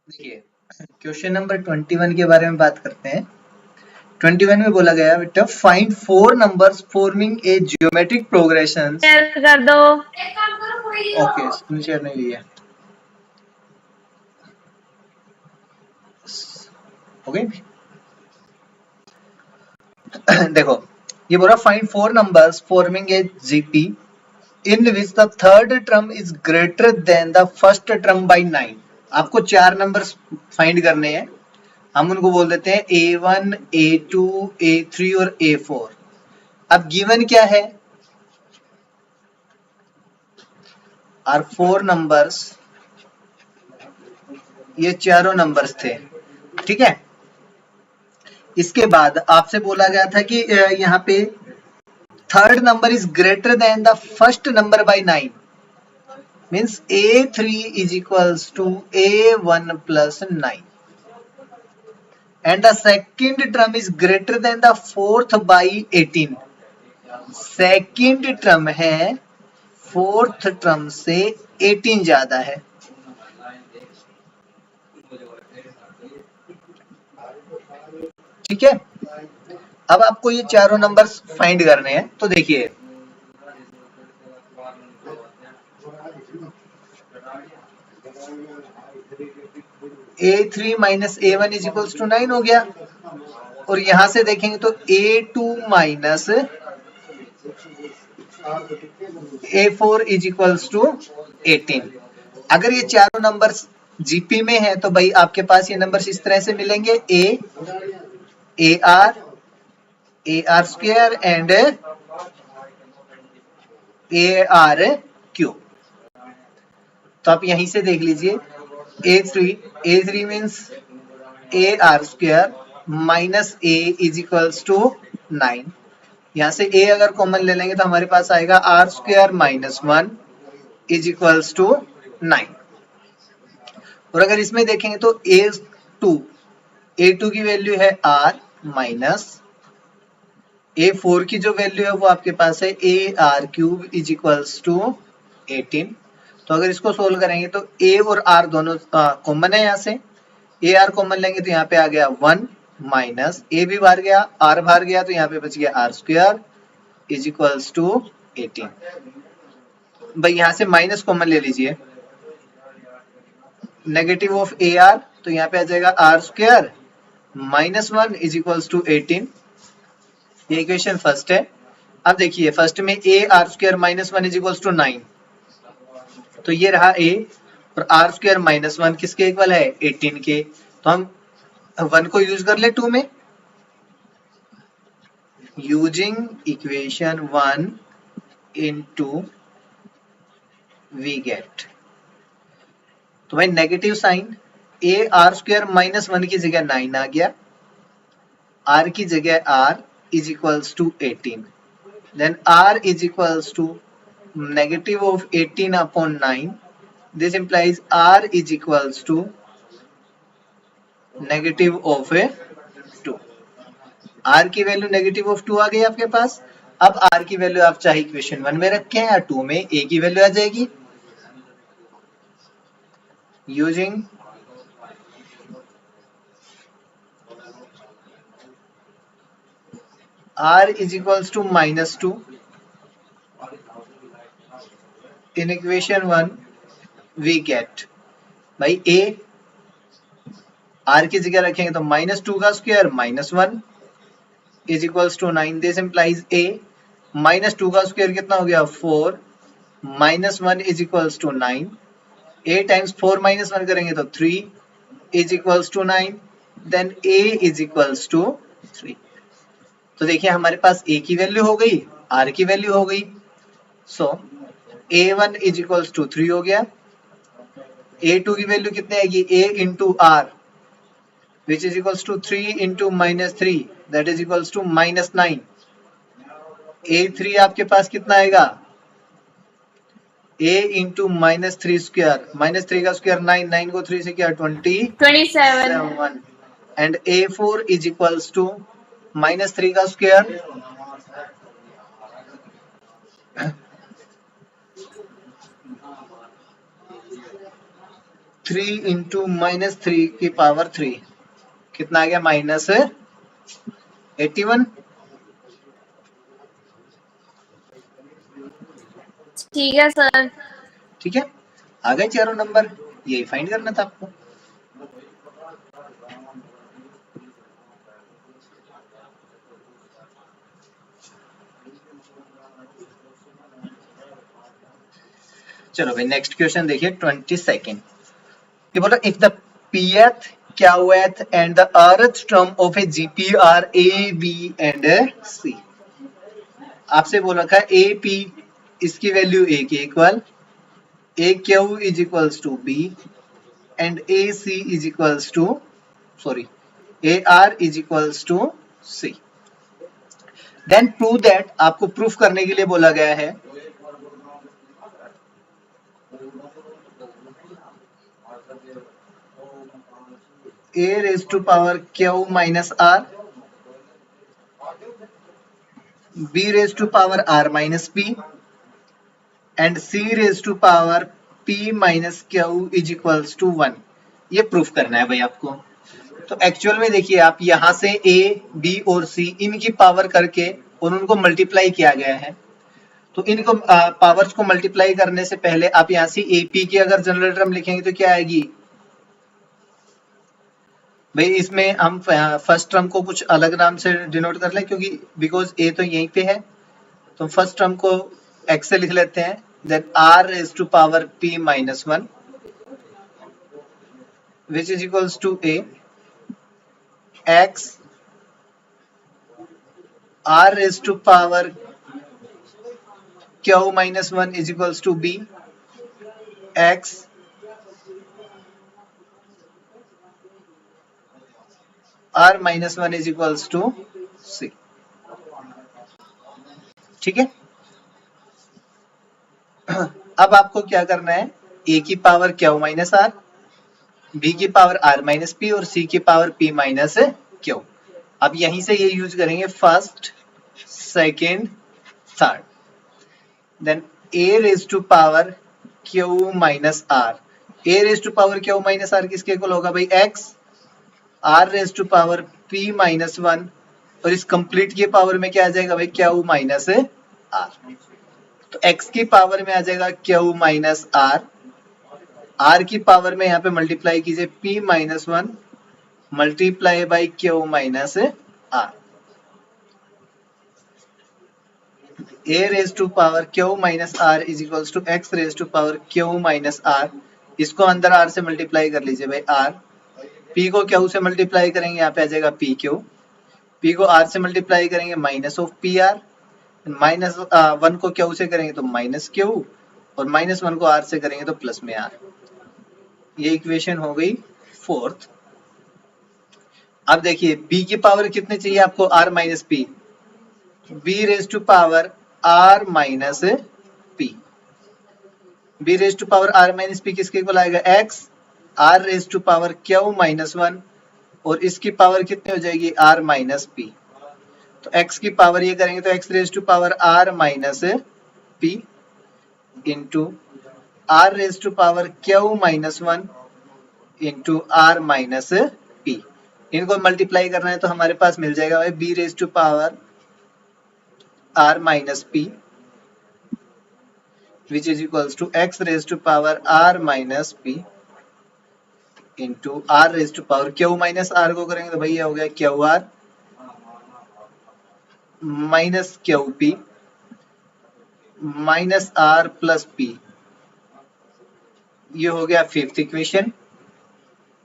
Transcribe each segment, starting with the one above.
देखिए, question number 21 के बारे में बात करते हैं। 21 में बोला गया बेटा find 4 numbers forming a geometric progression. Share कर दो। ओके, स्क्रीन शेयर नहीं लिया। ओके देखो, ये बोला find 4 numbers forming a GP in which the third term is greater than the first term by 9। आपको 4 नंबर्स फाइंड करने हैं। हम उनको बोल देते हैं A1, A2, A3 और A4। अब गिवन क्या है? आर 4 नंबर्स, ये चारों नंबर्स थे, ठीक है। इसके बाद आपसे बोला गया था कि यहाँ पे third number is greater than the first number by 9, means A3 is equals to A1 plus 9 and the second term is greater than the fourth by 18। Second term है फोर्थ टर्म से 18 ज्यादा है। ठीक है, अब आपको ये चारों नंबर्स फाइंड करने हैं। तो देखिए, A3 minus A1 is equals to 9 हो गया, और यहां से देखेंगे तो A2 minus A4 is equals to 18। अगर ये चारों नंबर्स जीपी में है तो भाई आपके पास ये नंबर्स इस तरह से मिलेंगे AR square and AR cube. तो आप यहीं से देख लीजिए, A3 means AR square minus A is equals to 9। यहाँ से A अगर कॉमन ले लेंगे तो हमारे पास आएगा R square minus 1 is equals to 9। और अगर इसमें देखेंगे तो A2 की वैल्यू है R माइनस A4 की जो वैल्यू है वो आपके पास है AR cube is equals to 18। तो अगर इसको सोल्व करेंगे तो A और R दोनों कॉमन है, यहाँ से AR कॉमन लेंगे तो यहाँ पे आ गया 1 माइनस A भी बाहर गया, R बाहर गया, तो यहाँ पे बच गया R square is equals to 18। भाई यहाँ से माइनस कॉमन ले लीजिए, नेगेटिव ऑफ AR, तो यहाँ पे आ जाएगा R square minus 1 is equals to 18। ये इक्वेशन फर्स्ट है। अब देखिए, फर्स्ट में AR square minus 1 is equals to 9, तो ये रहा A, और R स्क्वायर माइनस 1 किसके इक्वल है? 18 के। तो हम 1 को यूज कर ले 2 में, using equation 1 into we get. तो भाई negative sign, AR square minus 1 की जगह 9 आ गया, R की जगह R is equals to 18, then R is equals to negative of 18 upon 9, this implies R is equals to negative of 2। R की value negative of 2 आ गई आपके पास। अब R की वैल्यू आप चाहे इक्वेशन 1 में रखें या 2 में, A की वैल्यू आ जाएगी। Using R is equals to minus 2 in equation 1 we get, भाई A R की जगह रखेंगे तो माइनस 2 का square minus 1 is equals to 9, this implies A minus 2 का स्क्वायर कितना हो गया? 4 minus 1 is equals to 9, A times 4 minus 1 करेंगे तो 3 is equals to 9, then A is equals to 3। तो देखिए हमारे पास A की वैल्यू हो गई, R की वैल्यू हो गई, सो A1 इज इक्वल्स टू 3 हो गया। A2 की वैल्यू कितनी आएगी? A into R which is equals to 3 into minus 3 that is equals to minus 9। A3 आपके पास कितना आएगा? A into minus 3 square, minus 3 का स्क्वायर 9, 9 को 3 से क्या 27, and A4 is equals to minus 3 का स्क्वायर 3 इंटू माइनस 3 की पावर 3 कितना आ गया माइनस 81। ठीक है सर। ठीक है, आ गए चारों नंबर, यही फाइंड करना था आपको। चलो भाई नेक्स्ट क्वेश्चन देखिए 22nd। ये बोला if the pth qth and the rth term of a gp are a b and c। आपसे बोल रखा है ए पी इसकी वैल्यू a के equal, a q is equals to b and a c is equals to sorry a r is equals to c। Then prove that, आपको proof करने के लिए बोला गया है a raised to power q minus r, b raised to power r minus p and c raised to power p minus q is equals to 1। ये proof करना है भाई आपको। तो एक्चुअल में देखिए आप यहाँ से a, b और c इनकी पावर करके और उनको मल्टीप्लाई किया गया है। तो इनको पावर्स को मल्टीप्लाई करने से पहले आप यहाँ से ए पी की अगर जनरल टर्म लिखेंगे तो क्या आएगी भाई, इसमें हम फर्स्ट टर्म को कुछ अलग नाम से डिनोट कर लें क्योंकि बिकॉज ए तो यहीं पे है, तो फर्स्ट टर्म को एक्स से लिख लेते हैं। Then r raise to power p minus 1 which is equals to a x r raise to power q minus 1 is equals to b x r minus 1 is equals to c. ठीक है, अब आपको क्या करना है, a की power q minus r, b की power r minus p और c की पावर p माइनस क्यू। अब यहीं से ये यूज करेंगे first second third. Then a raise to power q minus r, a raise to power q minus r किसके equal होगा भाई x, r raise to power p minus 1 और इस कंप्लीट की पावर में क्या आ जाएगा भाई q माइनस r। तो x की पावर में आ जाएगा q माइनस r, r की पावर में यहाँ पे मल्टीप्लाई कीजिए p minus 1 multiply by q minus r। a raise to power q minus r is equals to x raise to power q minus r। इसको अंदर r से multiply कर लीजिए भाई r, p को q से मल्टीप्लाई करेंगे यहाँ पे आ जाएगा p q, p को r से मल्टीप्लाई करेंगे minus of P R, minus 1 को q से करेंगे तो माइनस q और माइनस 1 को r से करेंगे तो प्लस में r। ये इक्वेशन हो गई फोर्थ। अब देखिए b की पावर कितनी चाहिए आपको, r minus p, b raise to power r minus p, b raise to power r minus p किसके इक्वल आएगा x, r raise to power q minus 1 और इसकी पावर कितनी हो जाएगी r माइनस p। तो x की पावर ये करेंगे तो x raise to power r minus p into r raise to power q minus 1 into r minus p। इनको मल्टीप्लाई करना है तो हमारे पास मिल जाएगा भाई b raise to power r minus p which is equals to x raise to power r minus p into r raise to power q minus r को करेंगे तो भैया हो गया q r minus q p minus r plus p. ये हो गया fifth equation.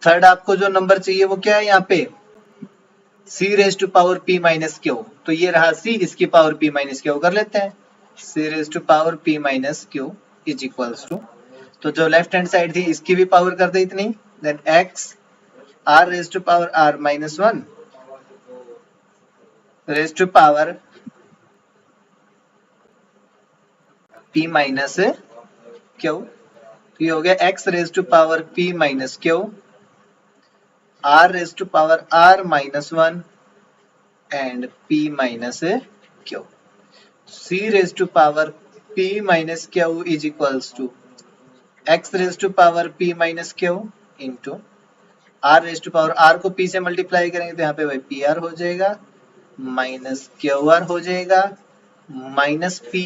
Third आपको जो नंबर चाहिए वो क्या है यहाँ पे, c raise to power p minus q, तो ये रहा c, इसकी पावर p माइनस क्यू कर लेते हैं, c raise to power p minus q is equals to, तो जो लेफ्ट हैंड साइड थी इसकी भी पावर कर दी इतनी, then x r raise to power r minus 1 raise to power p minus q, तो ये हो गया x raise to power p minus q r raise to power r minus 1 and p minus q. c raise to power p minus q is equals to x raise to power p minus q into r raise to power r को p से multiply करेंगे तो यहाँ पे वही pr हो जाएगा minus qr हो जाएगा माइनस p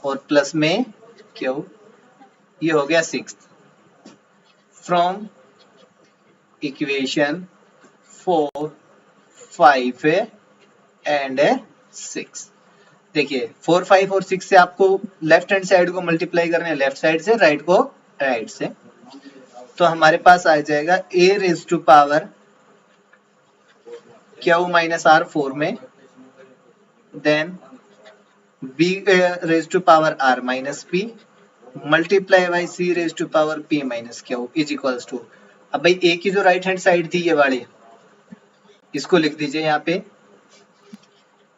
और प्लस में q। ये हो गया 6 फ्रॉम इक्वेशन 4, 5 एंड 6। देखिए 4, 5 और 6 से आपको लेफ्ट हैंड साइड को मल्टीप्लाई करना है लेफ्ट साइड से, राइट को राइट से। तो हमारे पास आ जाएगा a raise to power q minus r 4 में, then b raise to power r minus p multiply by c raise to power p minus q is equals to, अब भाई a की जो राइट हैंड साइड थी ये वाली, इसको लिख दीजिए यहाँ पे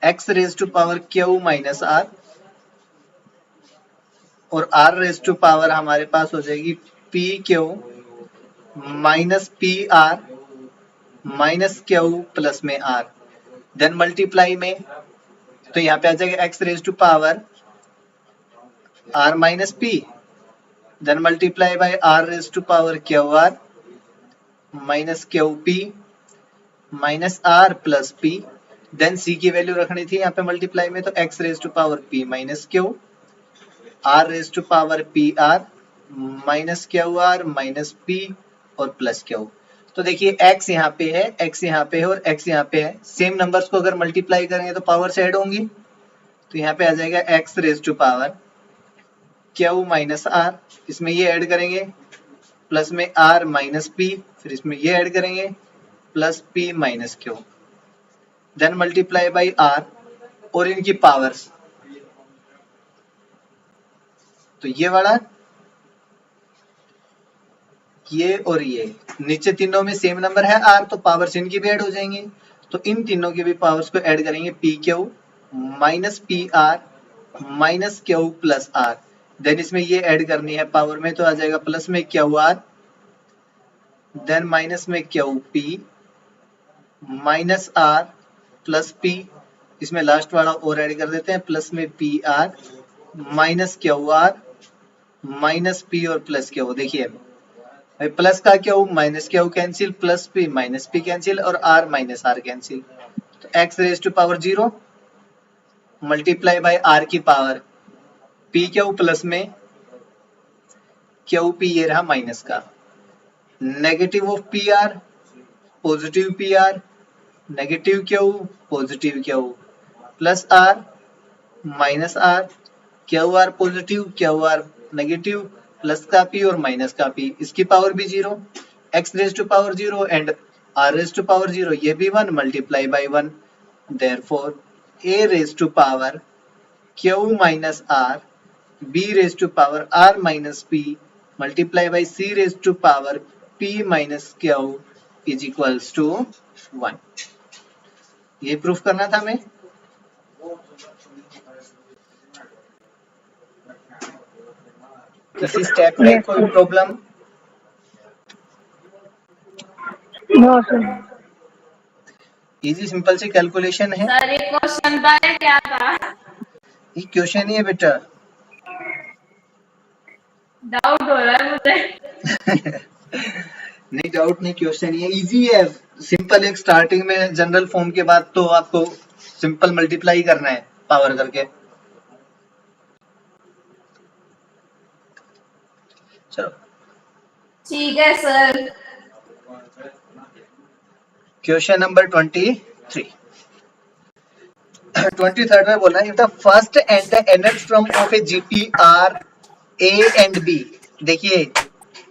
x raise to power q minus r और r रेज टू पावर हमारे पास हो जाएगी p q minus p r minus q plus में r, देन मल्टीप्लाई में तो यहाँ पे आ जाएगा x raise to power r minus p, then multiply by r raise to power q r minus q p minus r plus p, then c की value रखनी थी यहाँ पे मल्टीप्लाई में तो x raise to power p minus q, r raise to power p r minus q r minus p और plus q। तो देखिए x यहाँ पे है, x यहाँ पे है और x यहाँ पे है, सेम नंबर्स को अगर मल्टीप्लाई करेंगे तो पावर से ऐड होंगी, तो यहाँ पे आ जाएगा x raise to power q minus r, इसमें ये ऐड करेंगे प्लस में r माइनस p, फिर इसमें ये ऐड करेंगे plus p minus q, then multiply by r और इनकी पावर्स, तो ये वाला ये और ये नीचे तीनों में सेम नंबर है r, तो पावर्स इनकी भी ऐड हो जाएंगी, तो इन तीनों की भी पावर्स को ऐड करेंगे p q minus p r minus q plus r, then इसमें ये ऐड करनी है पावर में तो आ जाएगा प्लस में q r, देन माइनस में q p minus r plus p, इसमें लास्ट वाला और ऐड कर देते हैं प्लस में p r minus q r minus p और प्लस q। देखिए प्लस का q minus q cancel, plus p minus p cancel और r माइनस r कैंसिल, तो x raise to power 0 multiply by r की power p q plus में q p, ये रहा minus का, negative of p r positive p r negative q positive q plus r minus r q r positive q r negative plus का p और minus का p, इसकी power भी 0, x raise to power 0 and r raise to power 0 ये भी 1 multiply by 1, therefore a raise to power q minus r b raise to power r minus p multiply by c raise to power p minus q is equals to 1। ये proof करना था हमें। किसी step में कोई problem? No sir. Easy simple सी calculation है। Sir एक क्वेश्चन था क्या था? ये क्वेश्चन ही है बेटा। डाउट हो रहा है मुझे। नहीं डाउट नहीं, क्वेश्चन ही है, इजी है, सिंपल। एक स्टार्टिंग में जनरल फॉर्म के बाद तो आपको सिंपल मल्टीप्लाई करना है पावर करके। चलो ठीक है सर। क्वेश्चन नंबर 23 23rd में बोला है, the first and the nth term of a GP are a and b। देखिए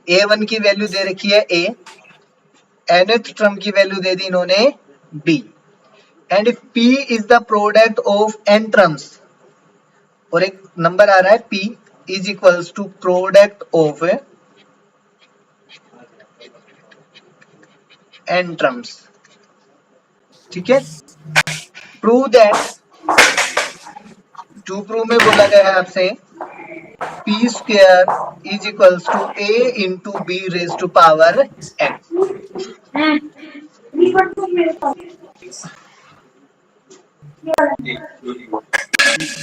a1 की वैल्यू दे रखी है a, nth टर्म की वैल्यू दे दी इन्होंने b, and if p is the product of n terms, और एक नंबर आ रहा है p is equals to product of n terms, ठीक है। प्रूव दैट, टू प्रूव में बोला गया है आपसे p square is equals to a into b raise to power n।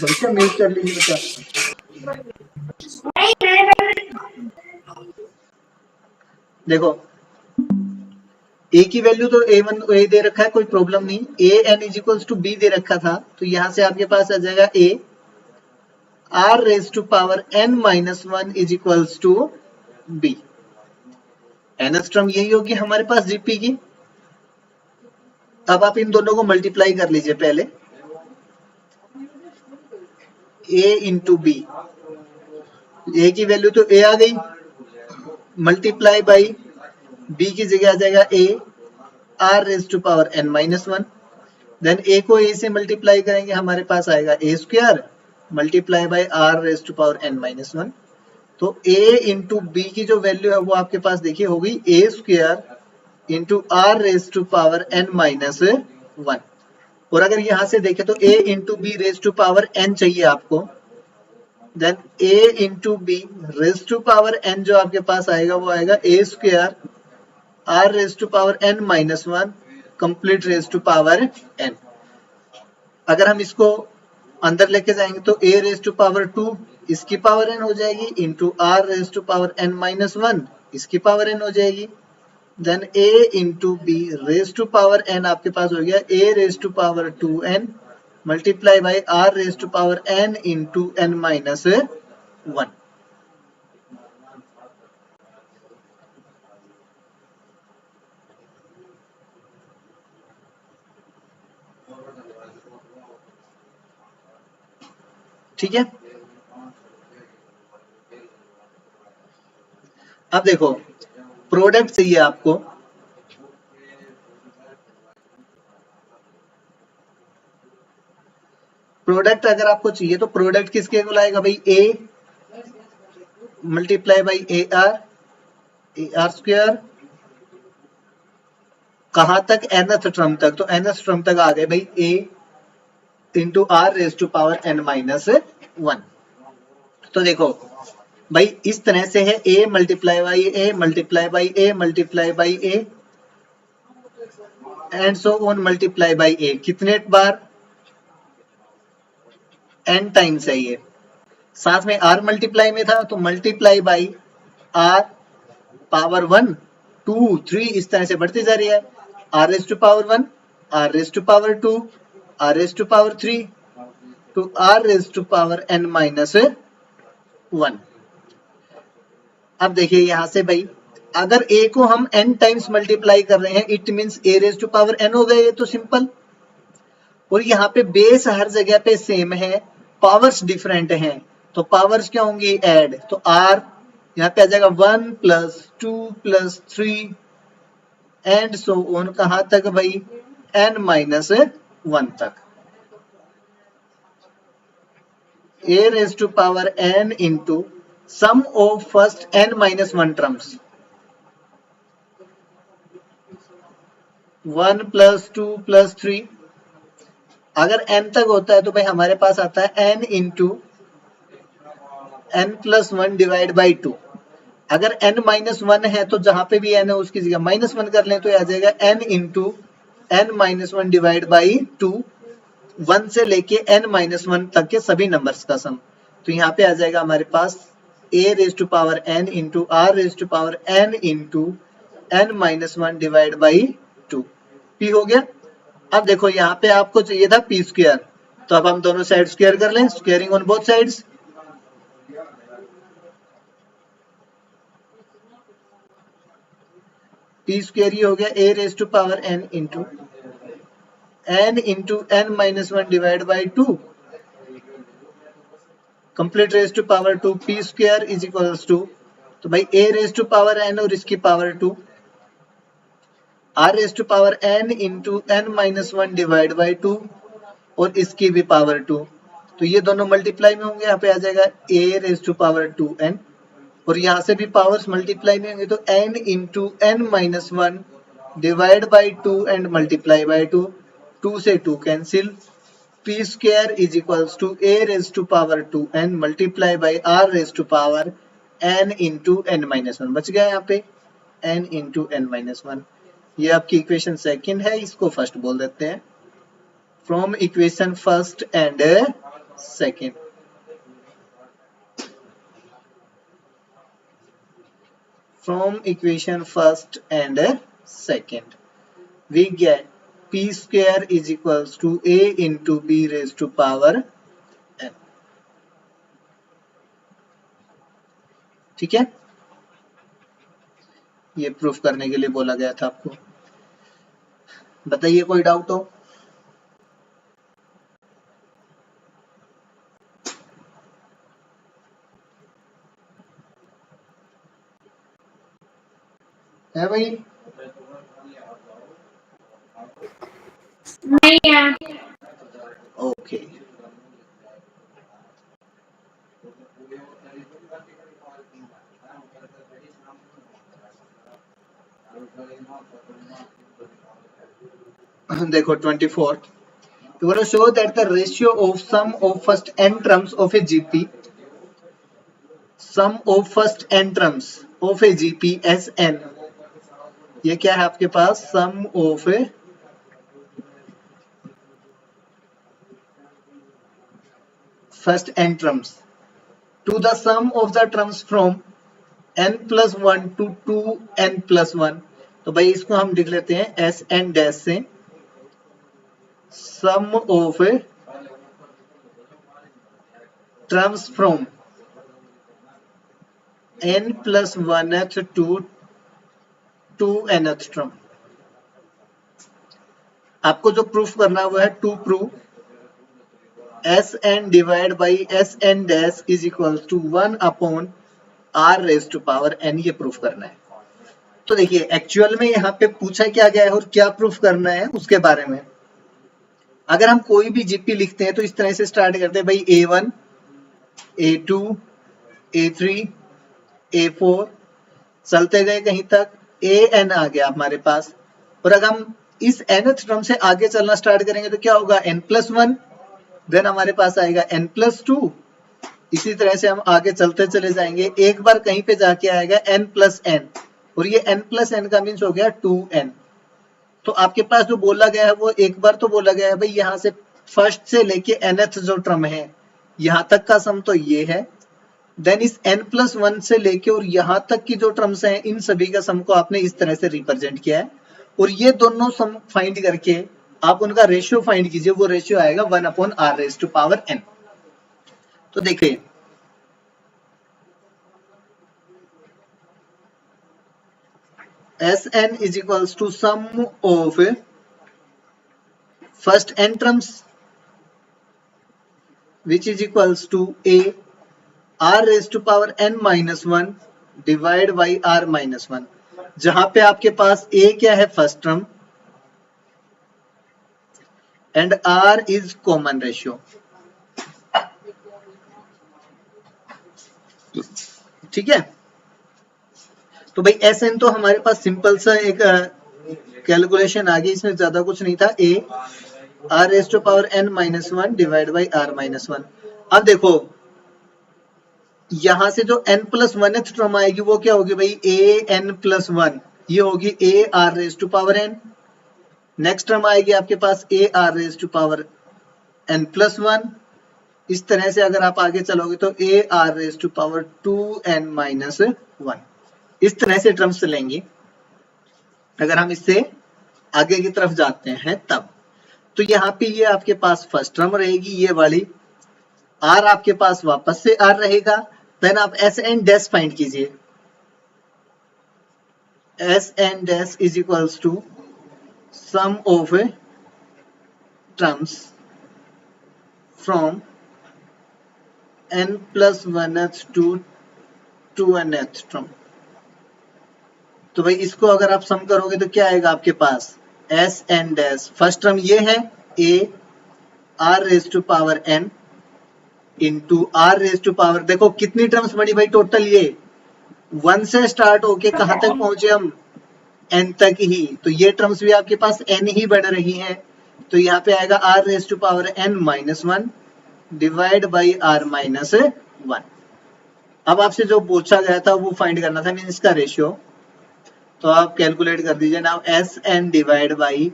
भैया मेल कर लीजिए बेटा। देखो ए की वैल्यू तो a1 a दे रखा है, कोई प्रॉब्लम नहीं, a n is equals to b दे रखा था, तो यहां से आपके पास आ जाएगा a r raise to power n minus one is equals to b. nth term यही होगी हमारे पास जीपी की। अब आप इन दोनों को मल्टीप्लाई कर लीजिए पहले, a इंटू बी, ए की वैल्यू तो a आ गई, मल्टीप्लाई बाई बी की जगह आ जाएगा a r raise to power n minus one, then a को a से मल्टीप्लाई करेंगे, हमारे पास आएगा a square multiply by r raise to power n minus one. तो a इंटू बी की जो वैल्यू है वो आपके पास देखिए होगी a square into r raise to power n minus one. और अगर यहां से देखें तो a into b raise to power n चाहिए आपको, then a into b raise to power n जो आपके पास आएगा वो आएगा a square r raise to power n minus one complete raise to power n। अगर हम इसको अंदर लेके जाएंगे तो a raise to power two इसकी पावर n हो जाएगी into r raise to power n minus one इसकी पावर n हो जाएगी, then a into b raise to power n आपके पास हो गया a raise to power two n multiply by r raise to power n into n minus one. ठीक है, अब देखो प्रोडक्ट चाहिए आपको, प्रोडक्ट अगर आपको चाहिए तो प्रोडक्ट किसके को लाएगा भाई, a multiply by A R square, कहां तक, nth टर्म तक, तो nth टर्म तक आ गए भाई a into r raise to power n minus one. तो देखो भाई इस तरह से है a multiply by a multiply by a multiply by a and so on multiply by a, कितने बार, n टाइम्स है ये, साथ में r मल्टीप्लाई में था तो multiply by r power one two three इस तरह से बढ़ती जा रही है, r raise to power one, r raise to power two, r raise to power three to r raise to power n minus one. अब देखिए यहां से भाई अगर a को हम n टाइम्स मल्टीप्लाई कर रहे हैं it means a raise to power n हो गए, ये तो सिंपल। और यहाँ पे बेस हर जगह पे सेम है, पावर्स डिफरेंट हैं, तो पावर्स क्या होंगी, ऐड, तो r यहाँ पे आ जाएगा one plus two plus three and so on, कहां तक भाई, n माइनस वन तक, a raise to power n into sum of first n minus one terms, one plus two plus three, अगर n तक होता है तो भाई हमारे पास आता है n into n plus one divide by to. अगर n माइनस वन है तो जहां पे भी n है उसकी जगह माइनस वन कर लें तो आ जाएगा n into n minus one divide by to, one से लेके n माइनस वन तक के सभी नंबर्स का सम। तो यहाँ पे आ जाएगा हमारे पास a raise to power n into r raise to power n into n minus one divide by two, p हो गया। अब देखो यहाँ पे आपको चाहिए था p स्क्वायर, तो अब हम दोनों साइड स्क्वायर कर लें, squaring on both sides, p square ही हो गया a raise to power n into n minus one divide by two complete raise to power two, p square is equals to, तो भाई a raise to power n और इसकी power two, r raise to power n into n minus one divide by two और इसकी भी power to, तो ये दोनों मल्टीप्लाई में होंगे, यहाँ पे आ जाएगा a raise to power two n और यहाँ से भी पावर्स मल्टीप्लाई में होंगे, तो n into n minus one divide by two and multiply by two, two से two cancel, p square is equals to a raise to power two n multiply by r raise to power n into n minus one, बच गया यहाँ पे n into n minus one. ये आपकी equation second है, इसको first बोल देते हैं, from equation first and second. from equation first and second, we get p square is equals to a into b raised to power n. ठीक है, ये प्रूफ करने के लिए बोला गया था आपको। बताइए कोई डाउट हो? है भाई? नहीं है। ओके, देखो 24, you want to show that the ratio of sum of first n terms of a GP, sum of first n terms of a GP as n, ये क्या है आपके पास? sum of a first n terms to the sum of the terms from n plus 1 to 2n plus 1। तो भाई इसको हम लिख लेते हैं एस एन डैश से sum of terms from n plus 1th to 2nth term। आपको जो प्रूफ करना है वो है to prove s n divide by s n dash is equal to 1 upon r raise to power n, ये proof करना है। तो देखिए एक्चुअल में यहाँ पे पूछा क्या गया है और क्या प्रूफ करना है उसके बारे में। अगर हम कोई भी जीपी लिखते हैं तो इस तरह से स्टार्ट करते हैं भाई A1, A2, A3, A4, चलते गए कहीं तक AN आ गया हमारे पास। और अगर हम इस nth टर्म से आगे चलना स्टार्ट करेंगे तो क्या होगा? n+1, देन हमारे पास आएगा n+2, इसी तरह से हम आगे चलते चले जाएंगे। एक बार कहीं पे जाके आएगा n+n, और ये n+n का मीन्स हो गया 2n। तो आपके पास जो बोला गया है वो एक बार तो बोला गया है भाई यहाँ से फर्स्ट से लेके nth जो टर्म है यहाँ तक का सम तो ये है, देन इस n+1 से लेके और यहाँ तक की जो टर्म्स हैं इन सभी का सम को आपने इस तरह से रिप्रेजेंट किया है। और ये दोनों सम फाइंड करके आप उनका रेशियो फाइंड कीजिए, वो रेशियो आएगा 1/r rays to power n। तो देखिए Sn is equals to sum of first n terms which is equals to a r raised to power n minus 1 divide by r minus 1, जहां पे आपके पास a क्या है? First term, and r is common ratio. ठीक है, तो भाई Sn तो हमारे पास सिंपल सा एक कैलकुलेशन आ गई, इसमें ज्यादा कुछ नहीं था। a r raise to power n minus 1 divide by r minus 1। अब देखो यहां से जो n+1th टर्म आएगी वो क्या होगी भाई? an+1, ये होगी a r raise to power n। Next term आएगी आपके पास a r raise to power n+1। इस तरह से अगर आप आगे चलोगे तो a r raise to power 2n minus 1, इस तरह से टर्म्स चलेंगी। अगर हम इससे आगे की तरफ जाते हैं तब तो यहाँ पे ये आपके पास फर्स्ट टर्म रहेगी, ये वाली r आपके पास वापस से r रहेगा। देन आप Sn डैश फाइंड कीजिए, Sn dash is equals to sum of terms from n+1th to 2nth term. तो भाई इसको अगर आप सम करोगे तो क्या आएगा आपके पास? Sn डैश, फर्स्ट टर्म ये है a r raise to power n into r raise to power, देखो कितनी टर्म्स बनी भाई टोटल? ये 1 से स्टार्ट होके कहां तक पहुंचे हम? n तक ही। तो ये टर्म्स भी आपके पास n ही बढ़ रही हैं, तो यहाँ पे आएगा r raise to power n minus 1 divide by r minus 1। अब आपसे जो पूछा गया था वो फाइंड करना था, मीन इसका रेशियो। तो आप कैलकुलेट कर दीजिए now Sn divide by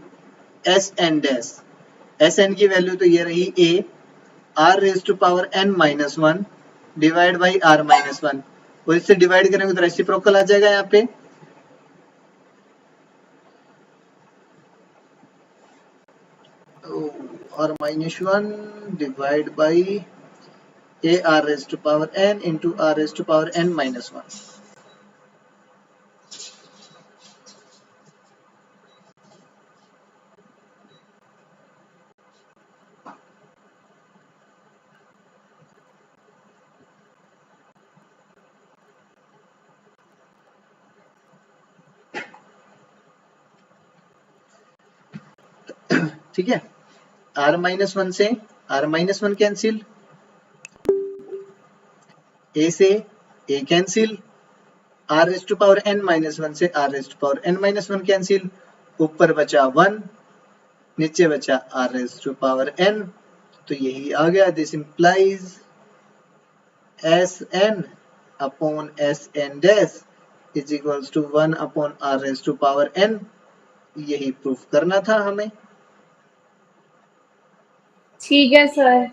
Sn dash. Sn की वैल्यू तो ये रही a r raise to power n minus 1 divide by r minus 1। और इससे डिवाइड करेंगे तो रेसिप्रोकल आ जाएगा यहाँ पे। और -1 divide by a r raised to power n into r raised to power n minus 1। ठीक है, r-1 से r-1 कैंसिल, a से a cancel, r raise to power n-1 से r raise to power n-1 cancel, ऊपर बचा 1, नीचे बचा r raise to power n, तो यही आ गया। This implies Sn upon Sn dash is equals to 1 upon r raise to power n। यही प्रूफ करना था हमें। ठीक है सर।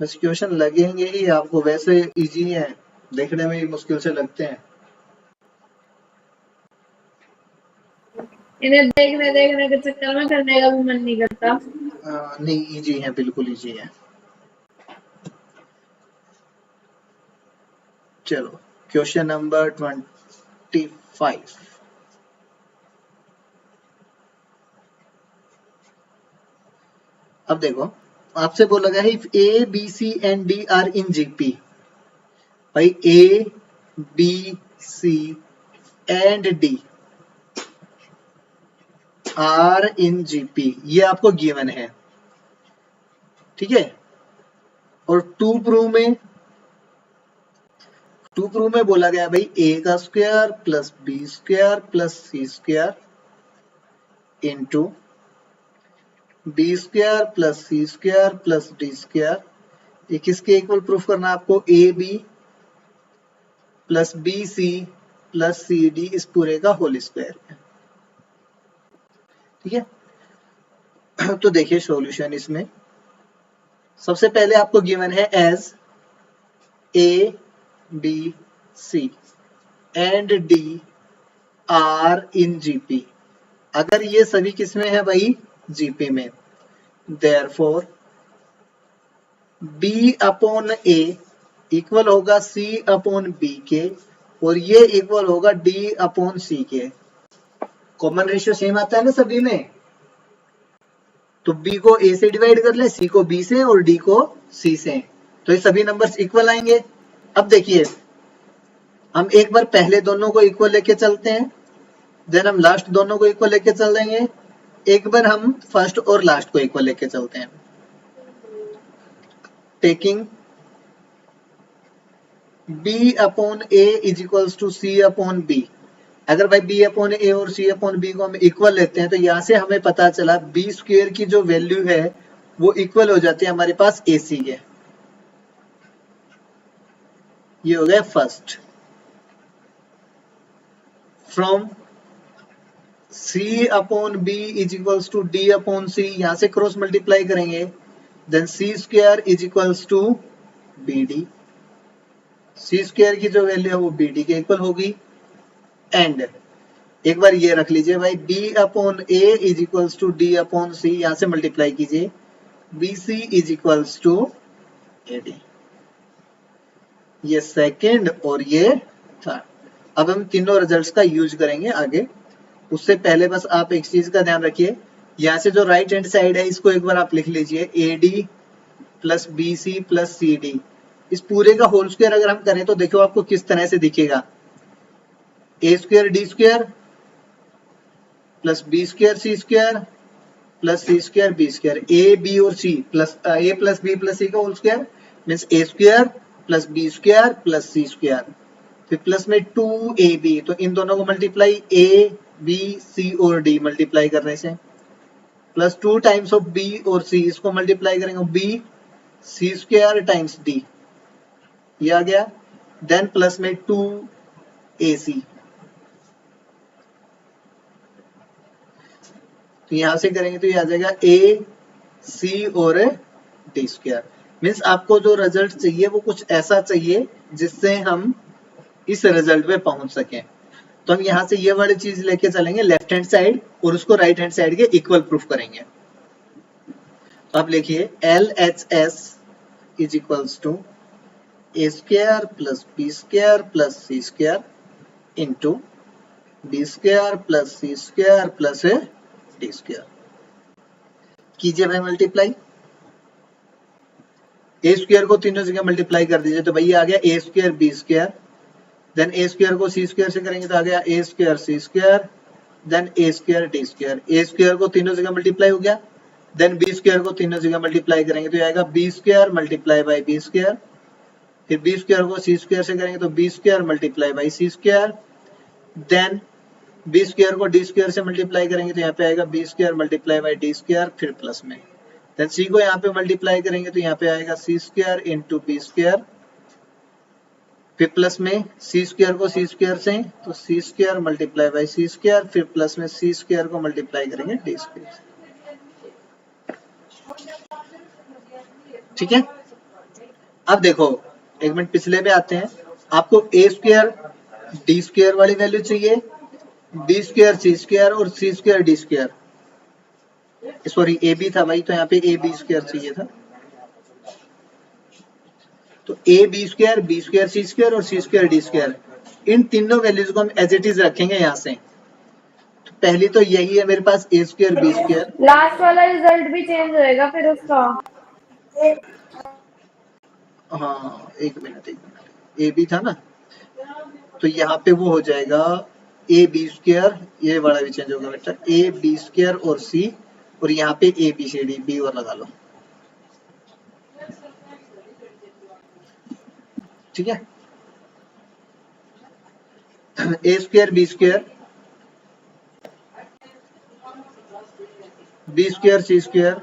बस क्वेश्चन लगेंगे ही आपको, वैसे इजी है, देखने में ही मुश्किल से लगते हैं। इन्हें देखने देखने के चक्कर में करने का भी मन नहीं करता। नहीं, इजी है, बिल्कुल इजी है। चलो क्वेश्चन नंबर 25। अब देखो, आपसे बोला गया है if a b c and d are in GP. भाई a b c and d are in GP, ये आपको गिवन है, ठीक है। और टू प्रूव में बोला गया भाई ए का square plus b square plus c square into B square plus c square plus d square, ये किसके इक्वल प्रूफ करना है आपको, a b plus b c plus c d इस पूरे का होल स्क्वायर, ठीक है। तो देखिए सॉल्यूशन इसमें, सबसे पहले आपको गिवन है as a b c and d are in GP. अगर ये सभी किसमें है भाई, जीपी में, therefore b upon a equal होगा सी अपॉन बी के, और ये इक्वल होगा डी अपॉन सी के। कॉमन रेशियो सेम आता है ना सभी में, तो बी को ए से डिवाइड कर ले, सी को बी से और डी को सी से, तो ये सभी नंबर्स इक्वल आएंगे। अब देखिए, हम एक बार पहले दोनों को इक्वल लेके चलते हैं, देन हम लास्ट दोनों को इक्वल लेके चल देंगे, एक बार हम फर्स्ट और लास्ट को इक्वल लेके चलते हैं। Taking b upon a is equals to c upon b। अगर भाई b अपॉन a और c अपॉन b को हम इक्वल लेते हैं, तो यहां से हमें पता चला b स्क्वायर की जो वैल्यू है वो इक्वल हो जाती है हमारे पास ac के। ये हो गया first. From c upon b is equals to d upon c, यहां से क्रॉस मल्टीप्लाई करेंगे, then c square is equals to bd। c square की जो वैल्यू है वो bd के इक्वल होगी। एंड एक बार ये रख लीजिए भाई, b upon a is equals to d upon c, यहां से मल्टीप्लाई कीजिए, bc is equals to ad। ये सेकंड और ये थर्ड। अब हम तीनों रिजल्ट्स का यूज करेंगे आगे, उससे पहले बस आप एक चीज का ध्यान रखिए, यहाँ से जो राइट हैंड साइड है इसको एक बार आप लिख लीजिए, AD plus BC plus CD, इस पूरे का होल स्क्वायर अगर हम करें तो देखो आपको किस तरह से दिखेगा, a square D square plus B square C square plus C square B square, A B और C plus A plus B plus C का whole square means A square plus B square plus C square, फिर plus में 2AB, तो इन दोनों को multiply A B C और D multiply करने से, प्लस 2 टाइम्स ऑफ B और C, इसको मल्टीप्लाई करेंगे B C square times D, ये आ गया। देन प्लस में 2AC, तो यहां से करेंगे तो ये आ जाएगा A C और D स्क्वायर। मीन्स आपको जो रिजल्ट चाहिए वो कुछ ऐसा चाहिए जिससे हम इस रिजल्ट पे पहुंच सकें। तो हम यहाँ से ये वाली चीज लेके चलेंगे लेफ्ट हैंड साइड और उसको राइट हैंड साइड के इक्वल प्रूफ करेंगे। तो आप लिखिए LHS is equals to a square plus b square plus c square into b square plus c square plus d square. कीजिए भाई मल्टीप्लाई, ए स्क्वायर को तीनों जगह मल्टीप्लाई कर दीजिए तो भाई आ गया ए स्क्वायर बी स्क्वायर, देन ए स्क्वायर को सी स्क्वायर से करेंगे तो आ गया ए स्क्वायर सी स्क्वायर, देन ए स्क्वायर डी स्क्वायर। ए स्क्वायर को तीनों जगह मल्टीप्लाई हो गया, देन बी स्क्वायर को तीनों जगह मल्टीप्लाई करेंगे तो आएगा B square multiply by B square, फिर बी स्क्वायर को सी स्क्वायर से करेंगे तो B square multiply by C square, then B square को डी स्क्वायर से मल्टीप्लाई करेंगे तो यहाँ पे आएगा B square multiply by D square, फिर प्लस में देन सी को यहाँ पे मल्टीप्लाई करेंगे तो यहाँ पे आएगा C square into B square, फिर प्लस में सी स्क्वायर को सी स्क्वायर से तो c square multiply by C square, फिर प्लस में सी स्क्वायर को मल्टीप्लाई करेंगे डी स्क्वायर। ठीक है, अब देखो एक मिनट पिछले पे आते हैं। आपको ए स्क्वायर डी स्क्वायर वाली वैल्यू चाहिए, बी स्क्वायर सी स्क्वायर और c square d square, sorry a b था भाई तो यहाँ पे ए बी स्क्वायर चाहिए था। तो a b square c square और सी स्क्वायर डी स्क्वायर, इन तीनों वैल्यूज को हम एज इट इज रखेंगे यहाँ से। तो पहली तो यही है मेरे पास ए स्क्वायर बी स्क्वायर, लास्ट वाला रिजल्ट भी चेंज होएगा फिर उसका। हाँ एक मिनट ए बी था ना, तो यहाँ पे वो हो जाएगा ए बी स्क्वायर, ये वाला भी चेंज होगा बेटा, ए बी स्क्वायर और सी, और यहाँ पे a b c d, b और लगा लो। ठीक है, a square b square, b square c square,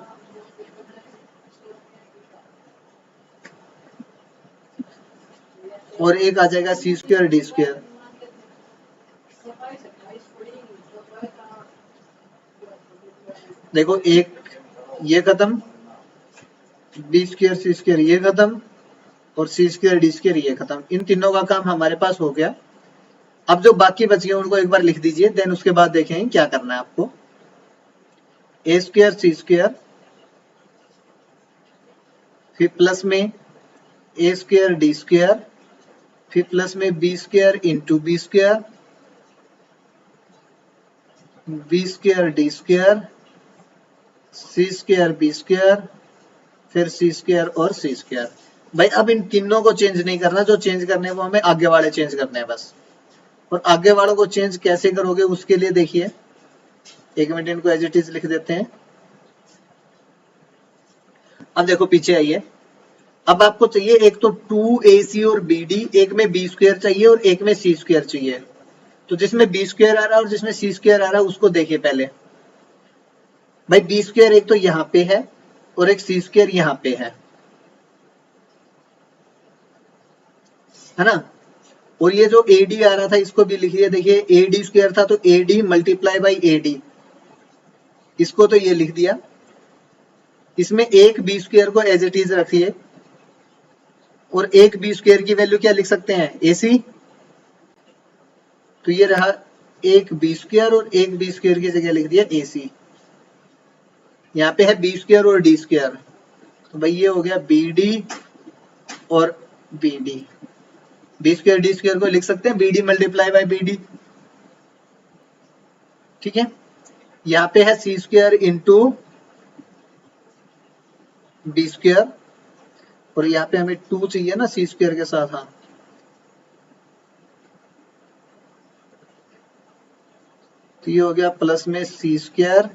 और एक आ जाएगा सी स्क्वायर डी स्क्वायर। देखो एक ये खत्म, बी स्क्वायर सी स्क्वायर ये खत्म, और सी स्क्वायर डी स्क्वायर ये खत्म। इन तीनों का काम हमारे पास हो गया। अब जो बाकी बच गए उनको एक बार लिख दीजिए, देन उसके बाद देखेंगे क्या करना है आपको। ए स्क्वायर सी स्क्वायर, फिर प्लस में ए स्क्वायर डी स्क्वायर, फिर प्लस में b square into B square, b square d square, c square b square, फिर सी स्क्वायर और सी स्क्वायर। भाई अब इन तीनों को चेंज नहीं करना, जो चेंज करने हैं वो हमें आगे वाले चेंज करने हैं बस। और आगे वालों को चेंज कैसे करोगे उसके लिए देखिए, एक मिनट इनको एज इट इज लिख देते हैं। अब देखो पीछे आइए, अब आपको चाहिए एक तो 2ac और bd, एक में b स्क्वायर चाहिए और एक में c स्क्वायर चाहिए। तो जिसमें b स्क्वायर आ रहा है और जिसमें c स्क्वायर आ रहा है उसको देखिए पहले। भाई b स्क्वायर एक तो यहाँ पे है और एक c स्क्वायर यहाँ पे है ना। और ये जो AD आ रहा था इसको भी लिखिए, देखिए AD स्क्वायर था तो AD मल्टीप्लाई बाई AD, इसको तो ये लिख दिया। इसमें एक b स्क्वायर को एज इट इज रखिए, और एक बी स्क्वायर की वैल्यू क्या लिख सकते हैं, AC। तो ये रहा एक बी स्क्वायर और एक बी स्क्वायर की जगह लिख दिया AC। यहाँ पे है बी स्क्वायर और डी स्क्वायर, तो भाई ये हो गया BD और BD। B square d square को लिख सकते हैं BD मल्टीप्लाई बाई BD। ठीक है, यहाँ पे है C square into B square, और यहाँ पे हमें 2 चाहिए ना C स्क्वायर के साथ। हाँ, तो ये हो गया प्लस में C स्क्वायर,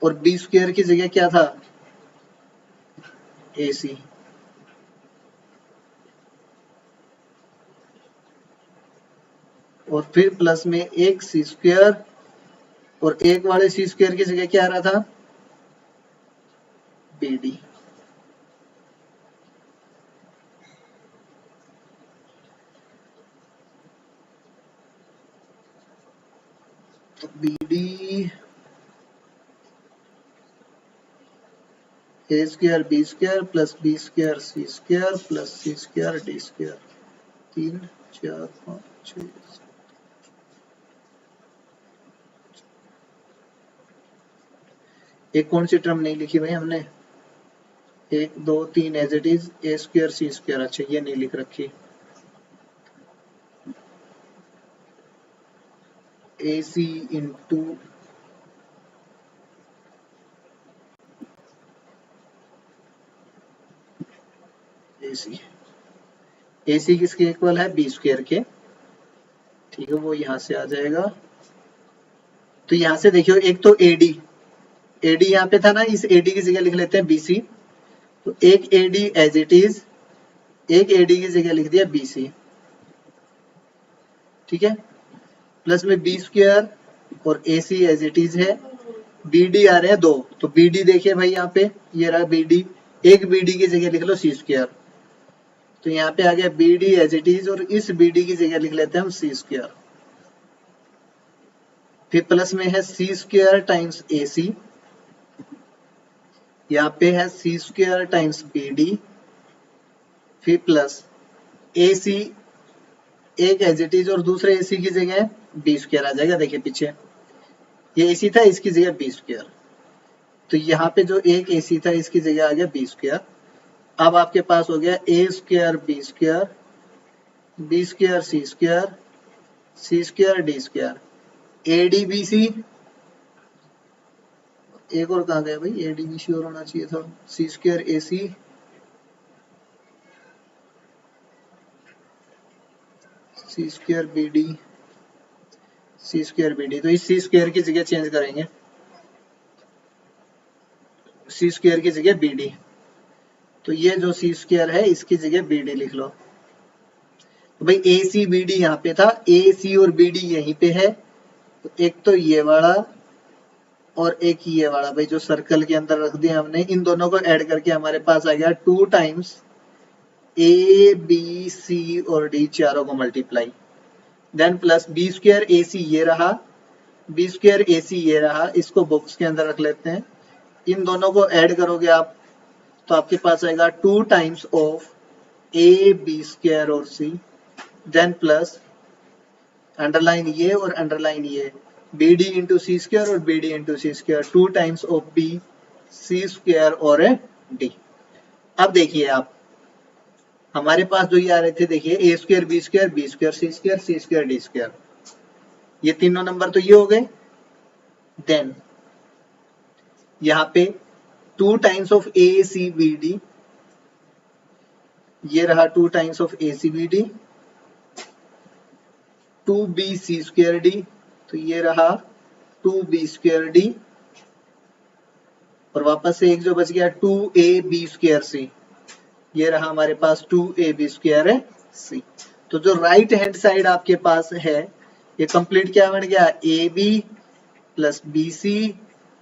और बी स्क्वायर की जगह क्या था, AC। और फिर प्लस में एक C स्क्वायर, और एक वाले C स्क्वायर की जगह क्या आ रहा था, BD। तो BD a square b square plus b square c square plus c square d square. 3 4 5 6। एक कौन सी टर्म नहीं लिखी भाई हमने? 1 2 3 as it is a square c square. अच्छा ये नहीं लिख रखी। A c into AC। AC किसके इक्वल है? बी स्क्वायर के। ठीक है, वो यहां से आ जाएगा। तो यहां से देखियो, एक तो AD यहाँ पे था ना, इस AD की जगह लिख लेते हैं BC। तो एक AD एज इट इज, एक AD की जगह लिख दिया BC। ठीक है, प्लस में बी स्क्वायर और AC एज इट इज है। BD आ रहे हैं 2, तो BD देखिए भाई यहाँ पे, ये रहा BD। एक BD की जगह लिख लो C स्क्वायर। तो यहाँ पे आ गया BD एज इट इज, और इस BD की जगह लिख लेते हैं हम C स्क्वायर। फिर प्लस में है C स्क्वायर टाइम्स AC, यहाँ पे है C स्क्वायर टाइम्स BD, फिर प्लस AC एक एज इट इज और दूसरे AC की जगह B स्क्वायर आ जाएगा। देखिए पीछे ये AC था, इसकी जगह B स्क्वायर। तो यहाँ पे जो एक AC था, इसकी जगह आ गया B स्क्वायर। अब आपके पास हो गया A square B square, B square C square, C square D square. ADBC, एक और कहाँ गया भाई? ADBC और होना चाहिए था। C square AC, C square BD, C square BD। तो इस C स्क्वायर की जगह चेंज करेंगे, C स्क्वायर की जगह BD। तो ये जो C स्क्वायर है, इसकी जगह BD लिख लो। तो भाई AC BD यहाँ पे था, AC और BD यहीं पे है। तो एक तो ये वाला और एक ये वाला, भाई जो सर्कल के अंदर रख दिया हमने, इन दोनों को ऐड करके हमारे पास आ गया 2 टाइम्स A B C और D, चारों को multiply. Then plus B square AC ये रहा, B स्क्वायर AC ये रहा, इसको बॉक्स के अंदर रख लेते हैं। इन दोनों को ऐड करोगे आप, तो आपके पास आएगा 2 times of A B square और C। देन प्लस अंडरलाइन ये और अंडरलाइन ये, BD इंटू सी स्क्वायर और BD into c square. 2 times of B C square और D। अब देखिए आप, हमारे पास जो ये आ रहे थे, देखिए A square B square B square C square C square D square, ये तीनों नंबर तो ये हो गए। देन यहाँ पे 2 टाइम्स ऑफ ACBD, ये रहा 2 times of ACBD। 2BC square D, तो ये रहा 2B स्क्वायर D। और वापस से एक जो बच गया 2AB स्क्वायर C, ये रहा हमारे पास 2AB स्क्वायर C। तो जो राइट हैंड साइड आपके पास है, ये कंप्लीट क्या बन गया? AB plus BC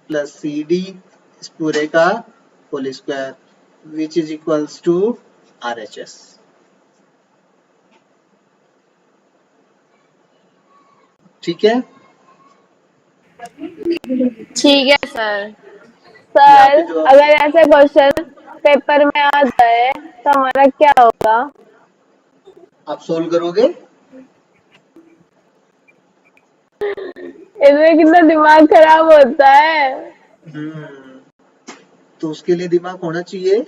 plus CD, इस पूरे का whole square, which is equals to RHS। ठीक है, ठीक है सर। यहाँ सर पे जो अगर ऐसे क्वेश्चन पेपर में आ जाए तो हमारा क्या होगा? आप सोल्व करोगे, इसमें कितना दिमाग खराब होता है। तो उसके लिए दिमाग होना चाहिए।